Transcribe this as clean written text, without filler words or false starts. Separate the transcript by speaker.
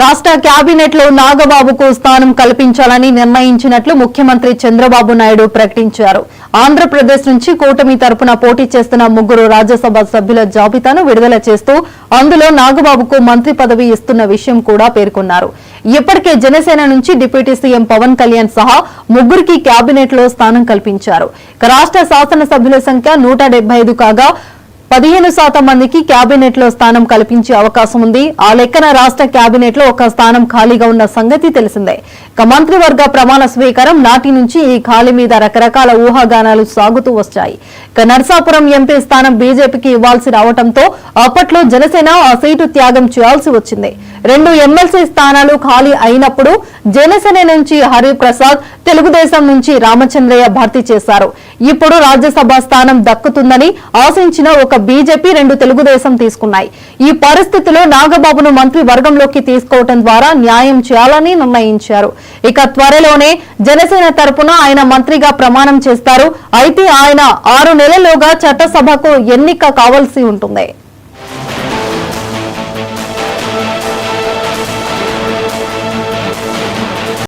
Speaker 1: రాష్ట్ర కేబినెట్ లో నాగబాబుకు స్థానం కల్పించాలని నిర్ణయించినట్లు ముఖ్యమంత్రి చంద్రబాబు నాయుడు ప్రకటించారు. ఆంధ్రప్రదేశ్ నుంచి కూటమి తరపున పోటీ చేస్తున్న 3 రాజ్యసభ సభ్యుల జాబితాను విడుదల చేస్తూ అందులో నాగబాబుకు మంత్రి పదవి ఇస్తున్న విషయం కూడా పేర్కొన్నారు. ఇప్పటికే జనసేన నుంచి డిప్యూటీ సీఎం పవన్ కళ్యాణ్ సహా 3కి కేబినెట్ లో స్థానం కల్పించారు. రాష్ట్ర శాసనసభ్యుల సంఖ్య 175 కాగా 15% మందికి కేబినెట్ లో స్థానం కల్పించే అవకాశం ఉంది. ఆ లెక్కన రాష్ట్ర కేబినెట్ లో ఒక స్థానం ఖాళీగా ఉన్న సంగతి తెలిసిందే. మంత్రివర్గ ప్రమాణ స్వీకారం నాటి నుంచి ఈ ఖాళీ మీద రకరకాల ఊహాగానాలు సాగుతూ వచ్చాయి. నర్సాపురం ఎంపీ స్థానం బీజేపీకి ఇవ్వాల్సి రావడంతో అప్పట్లో జనసేన ఆ సీటు త్యాగం చేయాల్సి వచ్చింది. 2 ఎమ్మెల్సీ స్థానాలు ఖాళీ అయినప్పుడు జనసేన నుంచి హరిప్రసాద్, తెలుగుదేశం నుంచి రామచంద్రయ్య భర్తీ చేశారు. ఇప్పుడు రాజ్యసభ స్థానం దక్కుతుందని ఆశించిన ఒక బీజేపీ, 2 తెలుగుదేశం తీసుకున్నాయి. ఈ పరిస్థితిలో నాగబాబును మంత్రి వర్గంలోకి తీసుకోవడం ద్వారా న్యాయం చేయాలని నిర్ణయించారు. ఇక త్వరలోనే జనసేన తరపున ఆయన మంత్రిగా ప్రమాణం చేస్తారు. అయితే ఆయన 6 నెలల్లోగా చట్టసభకు ఎన్నిక కావాల్సి ఉంటుంది.